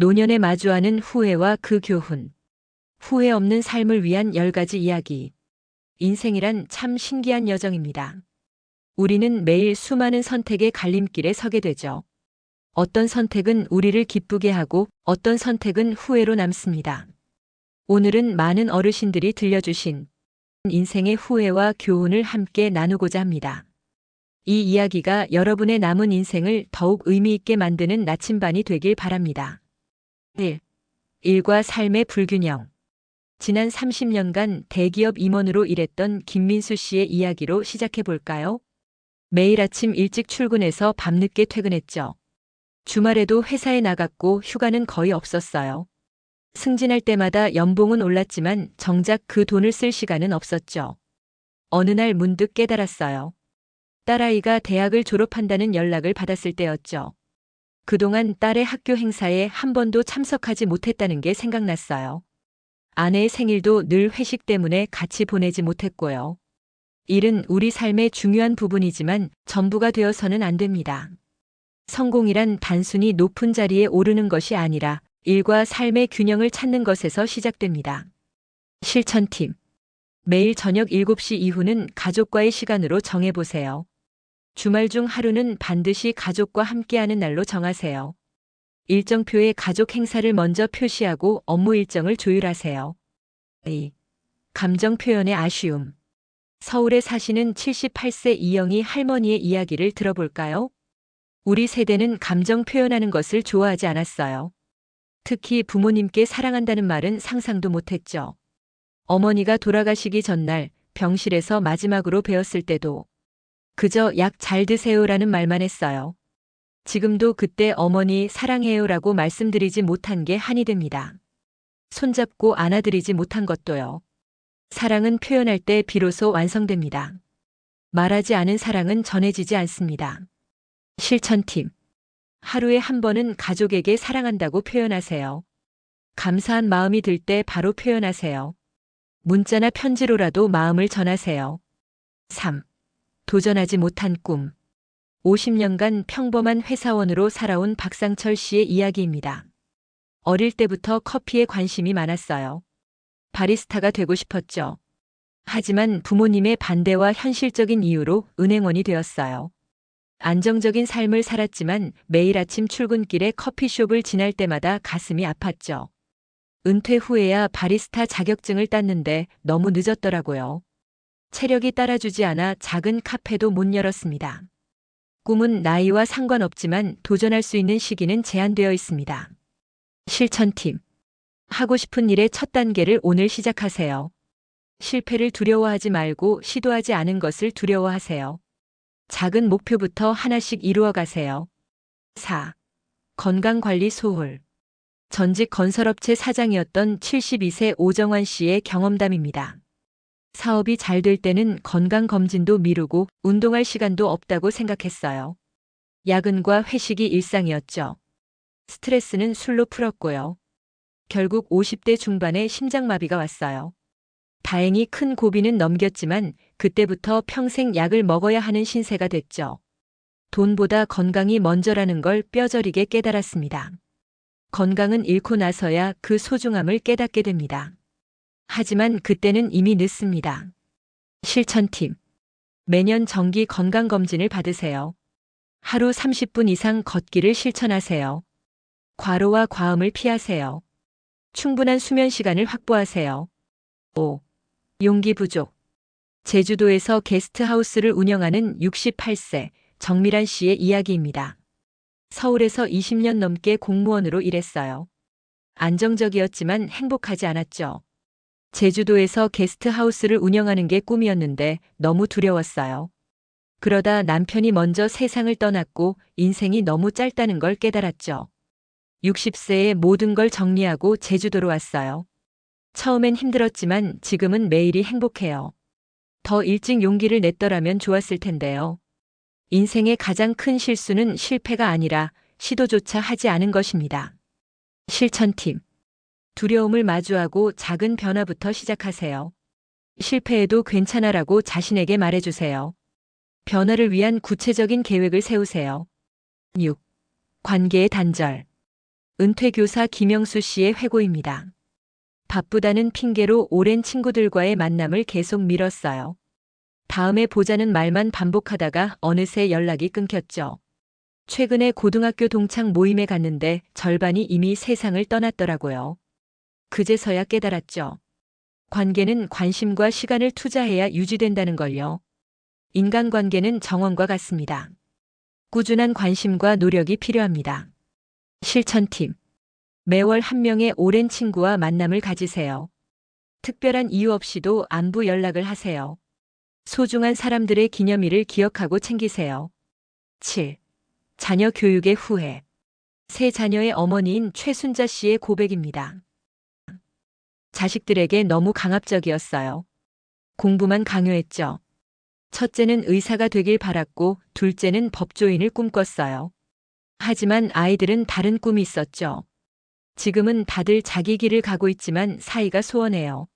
노년에 마주하는 후회와 그 교훈. 후회 없는 삶을 위한 10가지 이야기. 인생이란 참 신기한 여정입니다. 우리는 매일 수많은 선택의 갈림길에 서게 되죠. 어떤 선택은 우리를 기쁘게 하고 어떤 선택은 후회로 남습니다. 오늘은 많은 어르신들이 들려주신 인생의 후회와 교훈을 함께 나누고자 합니다. 이 이야기가 여러분의 남은 인생을 더욱 의미 있게 만드는 나침반이 되길 바랍니다. 1. 일과 삶의 불균형. 지난 30년간 대기업 임원으로 일했던 김민수 씨의 이야기로 시작해 볼까요? 매일 아침 일찍 출근해서 밤늦게 퇴근했죠. 주말에도 회사에 나갔고 휴가는 거의 없었어요. 승진할 때마다 연봉은 올랐지만 정작 그 돈을 쓸 시간은 없었죠. 어느 날 문득 깨달았어요. 딸아이가 대학을 졸업한다는 연락을 받았을 때였죠. 그동안 딸의 학교 행사에 한 번도 참석하지 못했다는 게 생각났어요. 아내의 생일도 늘 회식 때문에 같이 보내지 못했고요. 일은 우리 삶의 중요한 부분이지만 전부가 되어서는 안 됩니다. 성공이란 단순히 높은 자리에 오르는 것이 아니라 일과 삶의 균형을 찾는 것에서 시작됩니다. 실천 팁. 매일 저녁 7시 이후는 가족과의 시간으로 정해보세요. 주말 중 하루는 반드시 가족과 함께하는 날로 정하세요. 일정표에 가족 행사를 먼저 표시하고 업무 일정을 조율하세요. 2. 감정 표현의 아쉬움. 서울에 사시는 78세 이영희 할머니의 이야기를 들어볼까요? 우리 세대는 감정 표현하는 것을 좋아하지 않았어요. 특히 부모님께 사랑한다는 말은 상상도 못했죠. 어머니가 돌아가시기 전날 병실에서 마지막으로 뵈었을 때도 그저 약 잘 드세요라는 말만 했어요. 지금도 그때 어머니 사랑해요라고 말씀드리지 못한 게 한이 됩니다. 손잡고 안아드리지 못한 것도요. 사랑은 표현할 때 비로소 완성됩니다. 말하지 않은 사랑은 전해지지 않습니다. 실천 팁. 하루에 한 번은 가족에게 사랑한다고 표현하세요. 감사한 마음이 들 때 바로 표현하세요. 문자나 편지로라도 마음을 전하세요. 3. 도전하지 못한 꿈. 50년간 평범한 회사원으로 살아온 박상철 씨의 이야기입니다. 어릴 때부터 커피에 관심이 많았어요. 바리스타가 되고 싶었죠. 하지만 부모님의 반대와 현실적인 이유로 은행원이 되었어요. 안정적인 삶을 살았지만 매일 아침 출근길에 커피숍을 지날 때마다 가슴이 아팠죠. 은퇴 후에야 바리스타 자격증을 땄는데 너무 늦었더라고요. 체력이 따라주지 않아 작은 카페도 못 열었습니다. 꿈은 나이와 상관없지만 도전할 수 있는 시기는 제한되어 있습니다. 실천 팁. 하고 싶은 일의 첫 단계를 오늘 시작하세요. 실패를 두려워하지 말고 시도하지 않은 것을 두려워하세요. 작은 목표부터 하나씩 이루어 가세요. 4. 건강관리 소홀. 전직 건설업체 사장이었던 72세 오정환 씨의 경험담입니다. 사업이 잘 될 때는 건강검진도 미루고 운동할 시간도 없다고 생각했어요. 야근과 회식이 일상이었죠. 스트레스는 술로 풀었고요. 결국 50대 중반에 심장마비가 왔어요. 다행히 큰 고비는 넘겼지만 그때부터 평생 약을 먹어야 하는 신세가 됐죠. 돈보다 건강이 먼저라는 걸 뼈저리게 깨달았습니다. 건강은 잃고 나서야 그 소중함을 깨닫게 됩니다. 하지만 그때는 이미 늦습니다. 실천 팁. 매년 정기 건강검진을 받으세요. 하루 30분 이상 걷기를 실천하세요. 과로와 과음을 피하세요. 충분한 수면 시간을 확보하세요. 5. 용기 부족. 제주도에서 게스트하우스를 운영하는 68세 정미란 씨의 이야기입니다. 서울에서 20년 넘게 공무원으로 일했어요. 안정적이었지만 행복하지 않았죠. 제주도에서 게스트하우스를 운영하는 게 꿈이었는데 너무 두려웠어요. 그러다 남편이 먼저 세상을 떠났고 인생이 너무 짧다는 걸 깨달았죠. 60세에 모든 걸 정리하고 제주도로 왔어요. 처음엔 힘들었지만 지금은 매일이 행복해요. 더 일찍 용기를 냈더라면 좋았을 텐데요. 인생의 가장 큰 실수는 실패가 아니라 시도조차 하지 않은 것입니다. 실천 팁. 두려움을 마주하고 작은 변화부터 시작하세요. 실패해도 괜찮아라고 자신에게 말해주세요. 변화를 위한 구체적인 계획을 세우세요. 6. 관계의 단절. 은퇴 교사 김영수 씨의 회고입니다. 바쁘다는 핑계로 오랜 친구들과의 만남을 계속 미뤘어요. 다음에 보자는 말만 반복하다가 어느새 연락이 끊겼죠. 최근에 고등학교 동창 모임에 갔는데 절반이 이미 세상을 떠났더라고요. 그제서야 깨달았죠. 관계는 관심과 시간을 투자해야 유지된다는 걸요. 인간관계는 정원과 같습니다. 꾸준한 관심과 노력이 필요합니다. 실천 팁. 매월 한 명의 오랜 친구와 만남을 가지세요. 특별한 이유 없이도 안부 연락을 하세요. 소중한 사람들의 기념일을 기억하고 챙기세요. 7. 자녀 교육의 후회. 세 자녀의 어머니인 최순자 씨의 고백입니다. 자식들에게 너무 강압적이었어요. 공부만 강요했죠. 첫째는 의사가 되길 바랐고 둘째는 법조인을 꿈꿨어요. 하지만 아이들은 다른 꿈이 있었죠. 지금은 다들 자기 길을 가고 있지만 사이가 소원해요.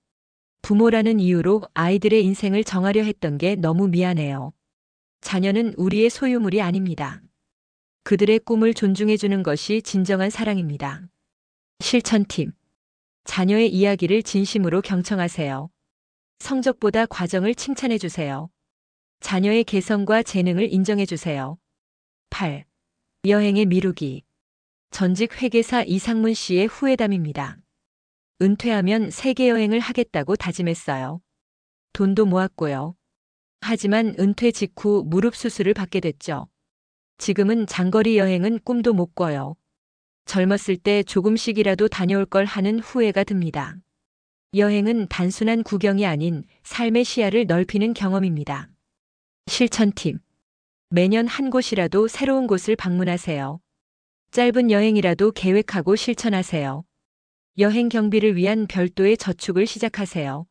부모라는 이유로 아이들의 인생을 정하려 했던 게 너무 미안해요. 자녀는 우리의 소유물이 아닙니다. 그들의 꿈을 존중해주는 것이 진정한 사랑입니다. 실천 팁. 자녀의 이야기를 진심으로 경청하세요. 성적보다 과정을 칭찬해주세요. 자녀의 개성과 재능을 인정해주세요. 8. 여행의 미루기. 전직 회계사 이상문 씨의 후회담입니다. 은퇴하면 세계 여행을 하겠다고 다짐했어요. 돈도 모았고요. 하지만 은퇴 직후 무릎 수술을 받게 됐죠. 지금은 장거리 여행은 꿈도 못 꿔요. 젊었을 때 조금씩이라도 다녀올 걸 하는 후회가 듭니다. 여행은 단순한 구경이 아닌 삶의 시야를 넓히는 경험입니다. 실천 팁. 매년 한 곳이라도 새로운 곳을 방문하세요. 짧은 여행이라도 계획하고 실천하세요. 여행 경비를 위한 별도의 저축을 시작하세요.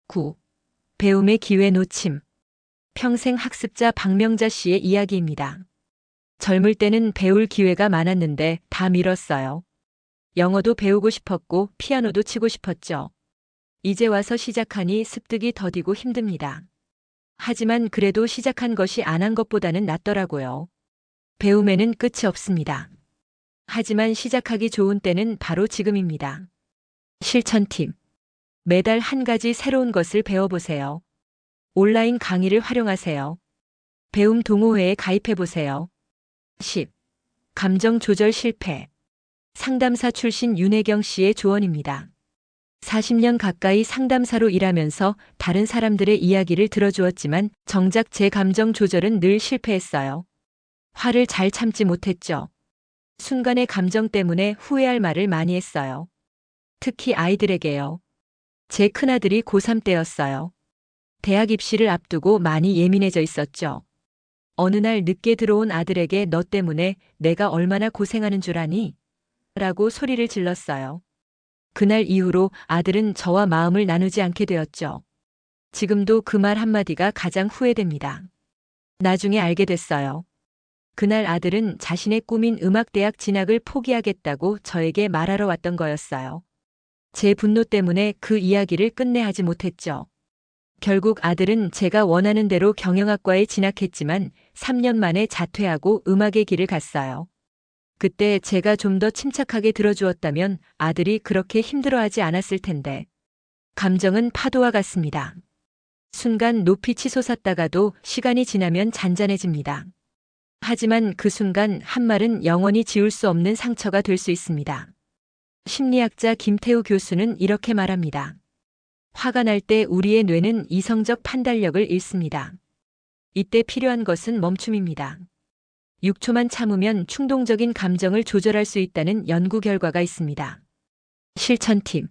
9. 배움의 기회 놓침. 평생 학습자 박명자 씨의 이야기입니다. 젊을 때는 배울 기회가 많았는데 다 미뤘어요. 영어도 배우고 싶었고 피아노도 치고 싶었죠. 이제 와서 시작하니 습득이 더디고 힘듭니다. 하지만 그래도 시작한 것이 안 한 것보다는 낫더라고요. 배움에는 끝이 없습니다. 하지만 시작하기 좋은 때는 바로 지금입니다. 실천 팁. 매달 한 가지 새로운 것을 배워보세요. 온라인 강의를 활용하세요. 배움 동호회에 가입해보세요. 10. 감정 조절 실패. 상담사 출신 윤혜경 씨의 조언입니다. 40년 가까이 상담사로 일하면서 다른 사람들의 이야기를 들어주었지만 정작 제 감정 조절은 늘 실패했어요. 화를 잘 참지 못했죠. 순간의 감정 때문에 후회할 말을 많이 했어요. 특히 아이들에게요. 제 큰아들이 고3 때였어요. 대학 입시를 앞두고 많이 예민해져 있었죠. 어느 날 늦게 들어온 아들에게 너 때문에 내가 얼마나 고생하는 줄 아니? 라고 소리를 질렀어요. 그날 이후로 아들은 저와 마음을 나누지 않게 되었죠. 지금도 그 말 한마디가 가장 후회됩니다. 나중에 알게 됐어요. 그날 아들은 자신의 꿈인 음악대학 진학을 포기하겠다고 저에게 말하러 왔던 거였어요. 제 분노 때문에 그 이야기를 끝내 하지 못했죠. 결국 아들은 제가 원하는 대로 경영학과에 진학했지만 3년 만에 자퇴하고 음악의 길을 갔어요. 그때 제가 좀 더 침착하게 들어주었다면 아들이 그렇게 힘들어하지 않았을 텐데. 감정은 파도와 같습니다. 순간 높이 치솟았다가도 시간이 지나면 잔잔해집니다. 하지만 그 순간 한 말은 영원히 지울 수 없는 상처가 될 수 있습니다. 심리학자 김태우 교수는 이렇게 말합니다. 화가 날 때 우리의 뇌는 이성적 판단력을 잃습니다. 이때 필요한 것은 멈춤입니다. 6초만 참으면 충동적인 감정을 조절할 수 있다는 연구 결과가 있습니다. 실천 팁.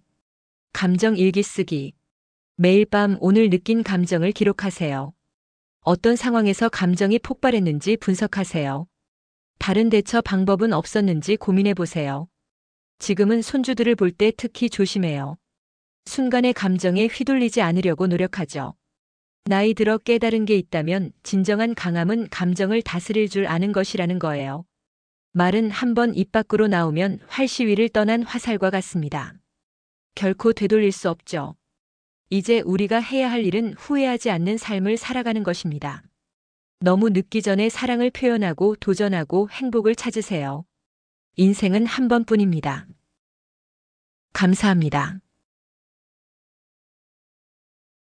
감정 일기 쓰기. 매일 밤 오늘 느낀 감정을 기록하세요. 어떤 상황에서 감정이 폭발했는지 분석하세요. 다른 대처 방법은 없었는지 고민해 보세요. 지금은 손주들을 볼 때 특히 조심해요. 순간의 감정에 휘둘리지 않으려고 노력하죠. 나이 들어 깨달은 게 있다면 진정한 강함은 감정을 다스릴 줄 아는 것이라는 거예요. 말은 한번 입 밖으로 나오면 활시 위를 떠난 화살과 같습니다. 결코 되돌릴 수 없죠. 이제 우리가 해야 할 일은 후회하지 않는 삶을 살아가는 것입니다. 너무 늦기 전에 사랑을 표현하고 도전하고 행복을 찾으세요. 인생은 한 번뿐입니다. 감사합니다.